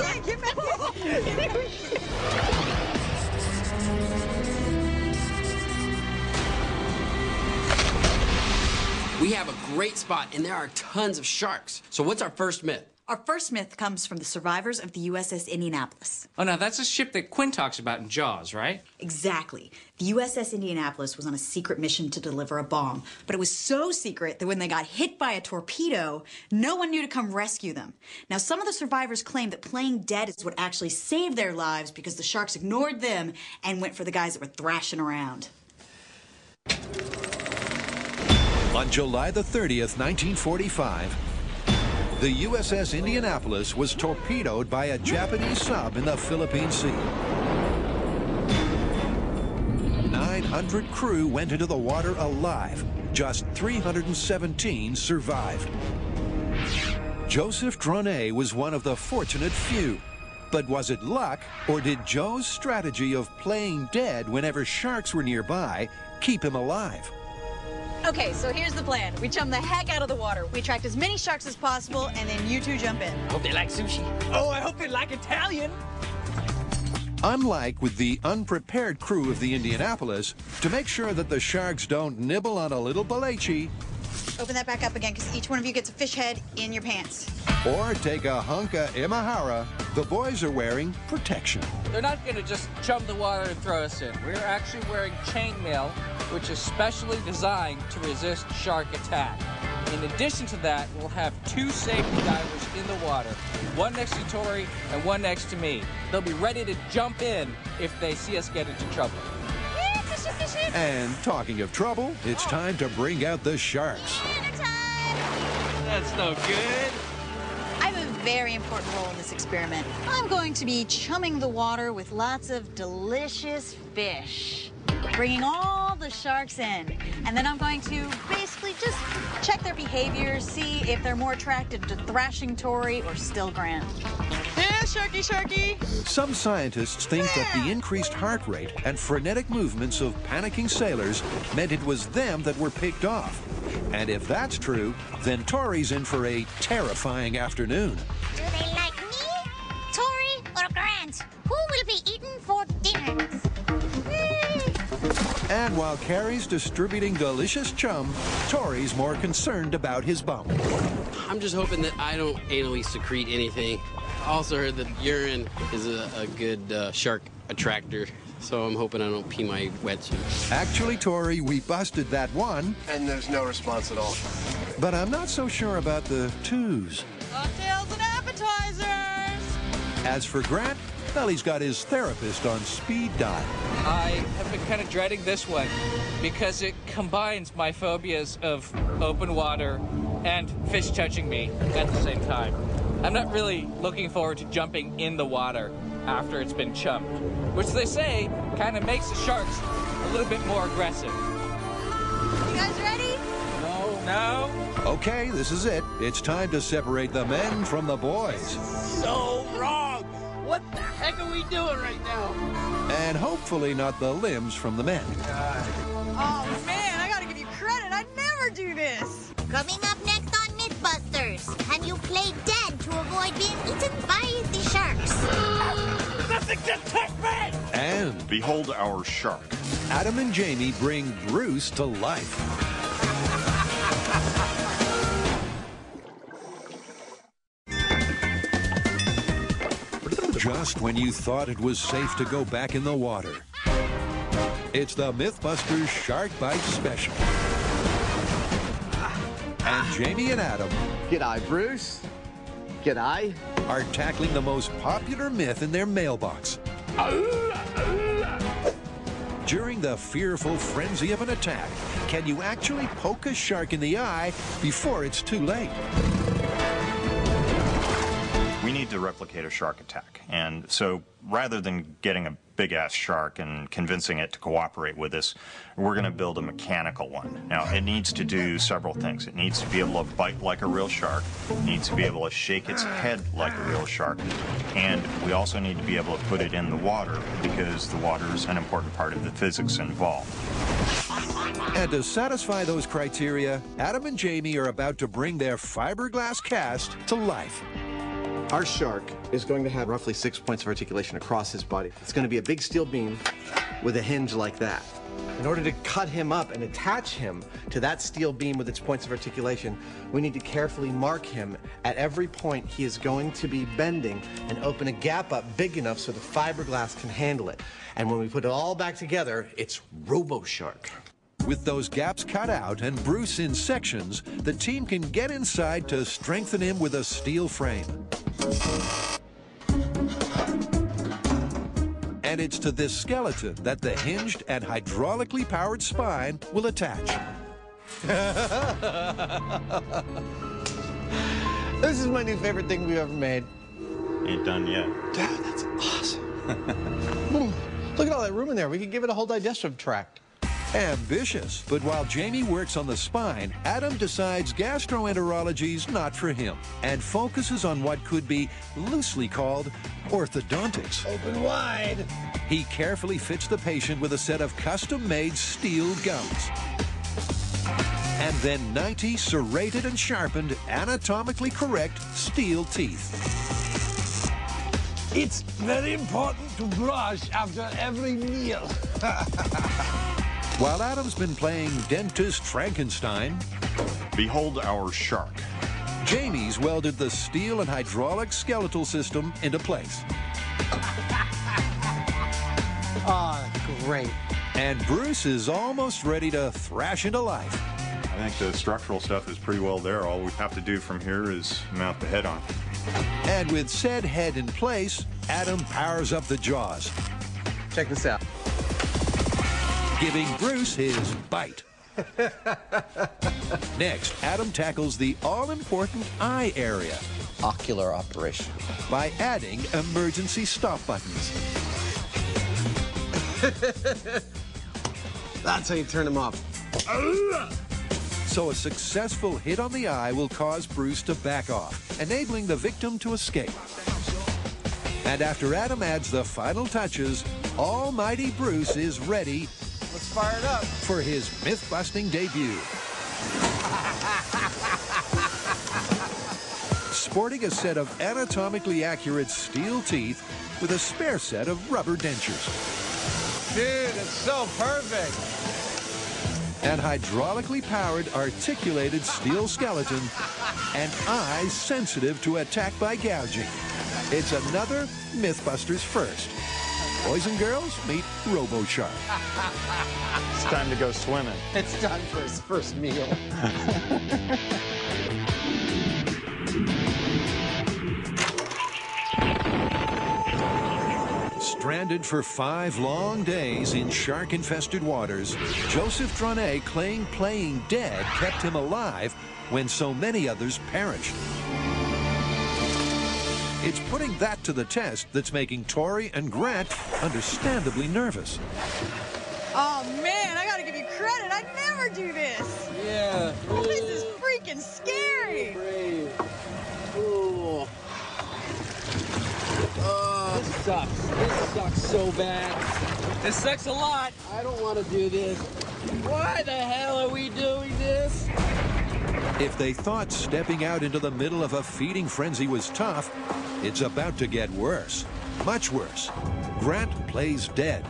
in! Get back in! We have a great spot, and there are tons of sharks. So what's our first myth? Our first myth comes from the survivors of the USS Indianapolis. Oh, no, that's a ship that Quinn talks about in Jaws, right? Exactly. The USS Indianapolis was on a secret mission to deliver a bomb, but it was so secret that when they got hit by a torpedo, no one knew to come rescue them. Now, some of the survivors claim that playing dead is what actually saved their lives because the sharks ignored them and went for the guys that were thrashing around. On July the 30th, 1945, the USS Indianapolis was torpedoed by a Japanese sub in the Philippine Sea. 900 crew went into the water alive. Just 317 survived. Joseph Droney was one of the fortunate few. But was it luck, or did Joe's strategy of playing dead whenever sharks were nearby keep him alive? Okay, so here's the plan. We chum the heck out of the water. We attract as many sharks as possible, and then you two jump in. Hope they like sushi. Oh, I hope they like Italian. Unlike with the unprepared crew of the Indianapolis, to make sure that the sharks don't nibble on a little belechi, Open that back up again, because each one of you gets a fish head in your pants. or take a hunk of Imahara, the boys are wearing protection. They're not going to just chum the water and throw us in. We're actually wearing chainmail, which is specially designed to resist shark attack. In addition to that, we'll have two safety divers in the water, one next to Tori and one next to me. They'll be ready to jump in if they see us get into trouble. And talking of trouble, it's time to bring out the sharks. That's no good. I have a very important role in this experiment. I'm going to be chumming the water with lots of delicious fish, bringing all the sharks in. And then I'm going to basically just check their behavior, see if they're more attracted to thrashing Tori or still Grant. Yeah, Sharky, Sharky! Some scientists think that the increased heart rate and frenetic movements of panicking sailors meant it was them that were picked off. And if that's true, then Tori's in for a terrifying afternoon. Do they like me, Tori, or Grant? Who will be eaten for dinner? And while Carrie's distributing delicious chum, Tori's more concerned about his bum. I'm just hoping that I don't anally secrete anything. I also heard that urine is a good shark attractor, so I'm hoping I don't pee my wetsuit. Actually, Tori, we busted that one. And there's no response at all. But I'm not so sure about the twos. Cocktails and appetizers! As for Grant, well, he's got his therapist on speed dial. I have been kind of dreading this one because it combines my phobias of open water and fish touching me at the same time. I'm not really looking forward to jumping in the water after it's been chummed, which they say kind of makes the sharks a little bit more aggressive. You guys ready? No. Okay, this is it. It's time to separate the men from the boys. So wrong. What the heck are we doing right now? And hopefully not the limbs from the men. Oh, man, I gotta give you credit. I'd never do this. Coming up next on Mythbusters, can you play dead to avoid being eaten by the sharks? Nothing can touch me! And Behold our shark. Adam and Jamie bring Bruce to life. Just when you thought it was safe to go back in the water, it's the Mythbusters Shark Bite Special. And Jamie and Adam G'day, Bruce. G'day. are tackling the most popular myth in their mailbox. During the fearful frenzy of an attack, can you actually poke a shark in the eye before it's too late? We need to replicate a shark attack. And so rather than getting a big-ass shark and convincing it to cooperate with us, we're going to build a mechanical one. Now, it needs to do several things. It needs to be able to bite like a real shark. It needs to be able to shake its head like a real shark. And we also need to be able to put it in the water because the water is an important part of the physics involved. And to satisfy those criteria, Adam and Jamie are about to bring their fiberglass cast to life. Our shark is going to have roughly 6 points of articulation across his body. It's going to be a big steel beam with a hinge like that. In order to cut him up and attach him to that steel beam with its points of articulation, we need to carefully mark him at every point he is going to be bending and open a gap up big enough so the fiberglass can handle it. And when we put it all back together, it's RoboShark. With those gaps cut out and Bruce in sections, the team can get inside to strengthen him with a steel frame. And it's to this skeleton that the hinged and hydraulically powered spine will attach. This is my new favorite thing we've ever made. Ain't done yet. Dad, that's awesome. Look at all that room in there. We could give it a whole digestive tract. Ambitious, but while Jamie works on the spine, Adam decides gastroenterology's not for him and focuses on what could be loosely called orthodontics. Open wide. He carefully fits the patient with a set of custom-made steel gums. And then 90 serrated and sharpened, anatomically correct steel teeth. It's very important to brush after every meal. While Adam's been playing dentist Frankenstein, Behold our shark. Jamie's welded the steel and hydraulic skeletal system into place. Ah, great. And Bruce is almost ready to thrash into life. I think the structural stuff is pretty well there. All we have to do from here is mount the head on. And with said head in place, Adam powers up the jaws, Check this out. giving Bruce his bite. Next, Adam tackles the all-important eye area Ocular operation. by adding emergency stop buttons. That's how you turn them off. So a successful hit on the eye will cause Bruce to back off, enabling the victim to escape. And after Adam adds the final touches, Almighty Bruce is ready. Let's fire it up. For his myth-busting debut. Sporting a set of anatomically accurate steel teeth with a spare set of rubber dentures. Dude, it's so perfect. An hydraulically powered articulated steel skeleton and eyes sensitive to attack by gouging. It's another Mythbusters first. Boys and girls, meet RoboShark. It's time to go swimming. It's time for his first meal. Stranded for 5 long days in shark-infested waters, Joseph Dronet claimed playing dead kept him alive when so many others perished. It's putting that to the test that's making Tori and Grant understandably nervous. Oh man, I gotta give you credit. I'd never do this. Yeah. This is freaking scary. Ooh. This sucks. This sucks so bad. This sucks a lot. I don't want to do this. Why the hell are we doing this? If they thought stepping out into the middle of a feeding frenzy was tough, it's about to get worse. Much worse. Grant plays dead.